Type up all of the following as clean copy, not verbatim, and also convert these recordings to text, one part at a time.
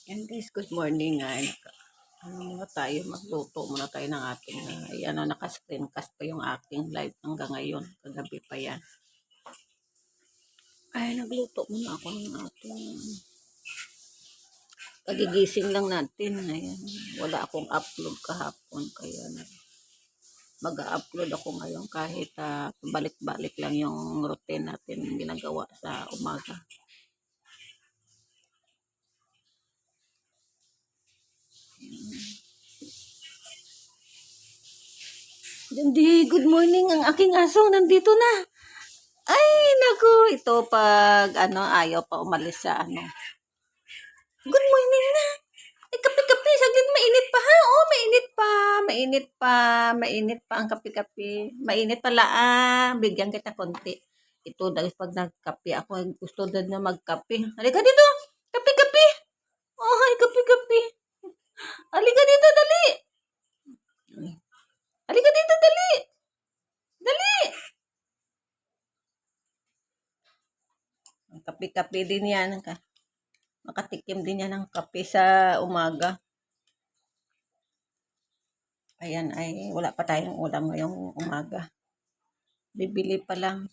Yan guys, good morning. Ano muna tayo, magluto muna tayo ng ating, ayan na naka-screencast pa yung aking live hanggang ngayon. Kagabi pa yan. Ay, nagluto muna ako ng ating, kagigising lang natin. Ayan, wala akong upload kahapon. Kaya mag-upload ako ngayon kahit balik-balik lang yung routine natin ginagawa sa umaga. Hindi, good morning. Ang aking aso nandito na. Ay, naku, ito pag ayaw pa umalis sa Good morning na. Eh, kape-kape, saglit mainit pa ha. Oh, mainit pa, mainit pa, mainit pa ang kape-kape. Mainit pala bigyan kita konti. Ito dahil pag nagkape ako, gusto din na magkape. Halika dito, kape-kape. Oh, ay, kape-kape. Halika dito, dali. Halika dito, dali. Dali. Kape-kape din yan. Makatikim din yan ng kape sa umaga. Ayan ay wala pa tayong ulam ngayong umaga. Bibili pa lang.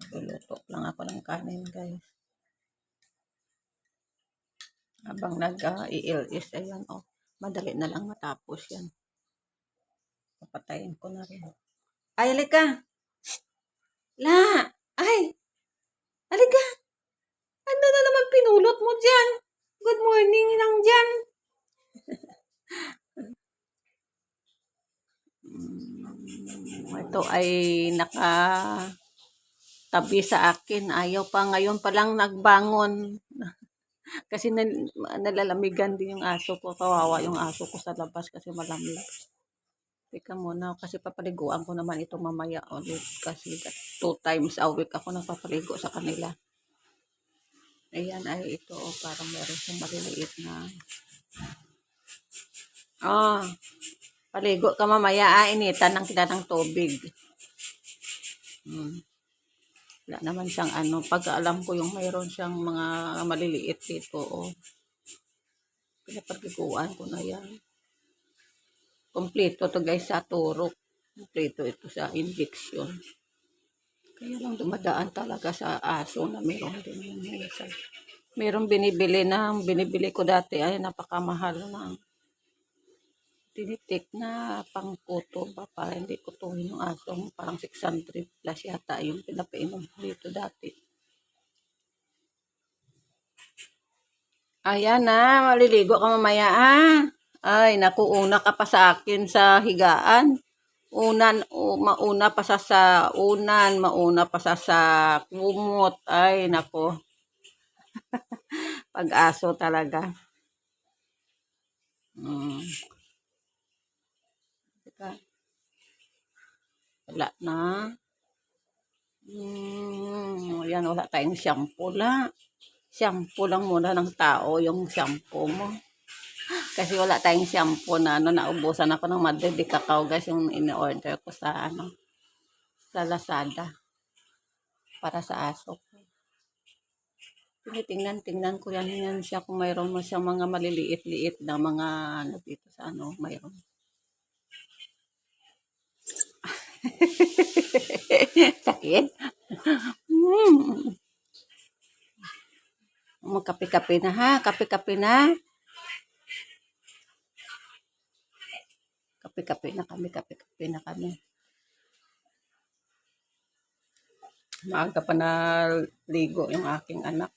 Luluto lang ako ng kanin guys. Habang nag-i-LS, ayan madali na lang matapos yan. Papatayin ko na rin. Ay, halika! La! Ay! Halika! Ano na naman pinulot mo dyan? Good morning lang dyan. Ito ay tabi sa akin. Ayaw pa. Ngayon pa lang nagbangon. Kasi nalalamigan din yung aso ko. Kawawa yung aso ko sa labas kasi malamig. Teka muna, kasi papaliguan ko naman ito mamaya ulit. Kasi 2 times a week ako nagpapaligo sa kanila. Ayan ay ito. Parang meron siyang maliliit na. Paligo ka mamaya. Initan ng kita ng tubig. Wala naman siyang pag alam ko yung mayroon siyang mga maliliit dito, pinapaliguan ko na yan. Kompleto to guys sa turok. Kompleto ito sa injection. Kaya lang dumadaan talaga sa aso na meron din yung minsan. Meron binibili ko dati ay napakamahal na. Tinitik na pangkuto ba para hindi kutuhin yung aso. Parang 600 plus yata yung pinapainom dito dati. Ayan na, maliligo ka mamaya Ay, naku, una ka pa sa akin sa higaan. Mauna pa sa kumot. Ay, naku. Pag-aso talaga. Wala na. Ayan, wala tayong shampoo la. Shampoo lang muna ng tao yung shampoo mo. Kasi wala tayong shampoo na naubusan ako ng Madre de Cacao guys yung in-order ko sa sa Lazada para sa aso ko. Tingnan ko yan siya kung mayroon mo siyang mga maliliit-liit na mga dito sa mayroon. Sakit? Magkape-kape na ha, kape-kape na. Kape-kape na kami. Maaga pa na ligo yung aking anak.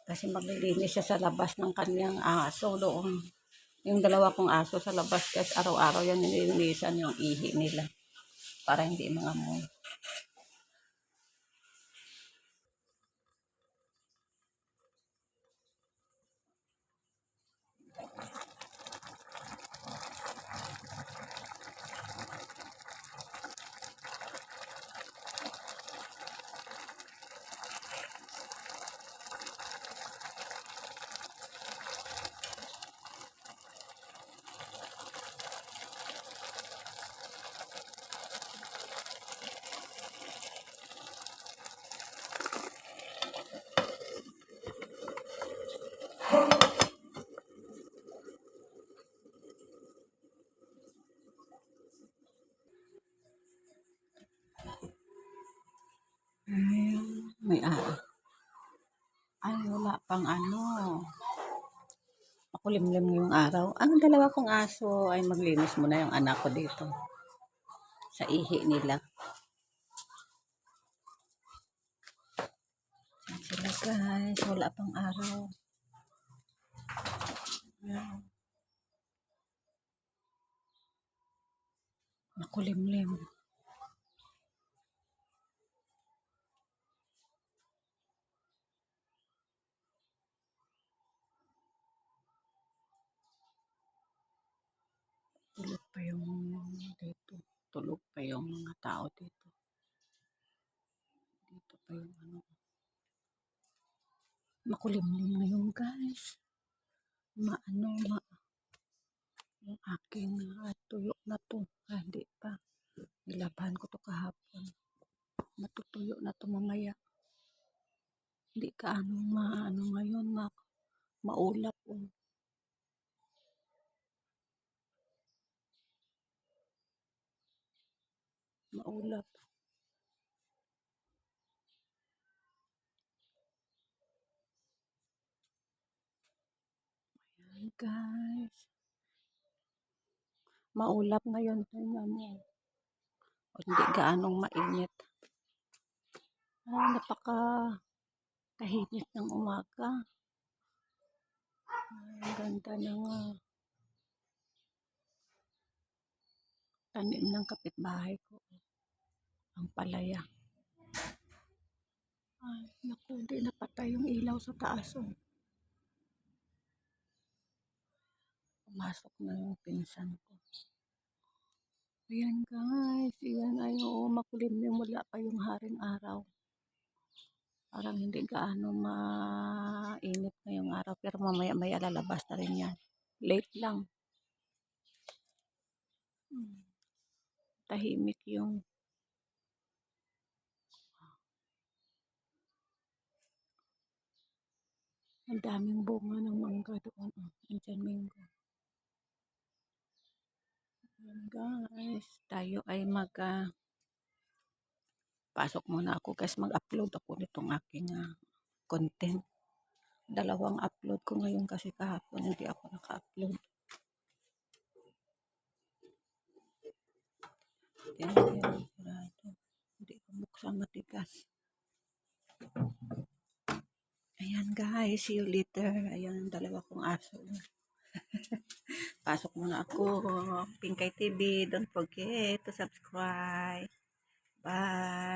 Kasi maglilinis siya sa labas ng kanyang aso doon. Yung dalawa kong aso sa labas kasi araw-araw yan nililinisan yung ihi nila para hindi mangamoy. may ay wala pang makulimlim yung araw. Ang dalawa kong aso ay maglinis muna yung anak ko dito sa ihi nila. Yan sila guys, wala pang araw. Yan. Makulimlim. Tulog pa yung dito. Tulog pa yung mga tao dito. Dito pa yung makulimlim ngayon guys. Yung aking tuyo na to. Hindi pa. Nilabahan ko to kahapon. Matutuyo na to mamaya. Hindi ka ngayon maulap maulap. Ayan guys. Maulap ngayon. Tingnan mo. O, hindi gaanong mainit. Napaka tahimik ng umaga. Ang ganda ng tanim ng kapitbahay ko. Ang palaya. Ay, naku, hindi napatay yung ilaw sa taas. Pumasok na yung pinsan ko. Ayan guys, ayan ay makulimlim, wala pa yung haring araw. Parang hindi gaano mainit ngayong araw, pero mamaya lalabas na rin yan. Late lang. Tahimik yung ang daming bunga ng mangga doon. Andyan mango. Ayan guys, tayo ay pasok muna ako guys, mag-upload ako nitong aking content. 2 upload ko ngayon kasi kahapon hindi ako naka-upload. Hindi ko buksan matigas. Ayan guys, see you later. Ayan, 2 kong aso. Pasok muna ako. Pinkay TV, don't forget to subscribe. Bye!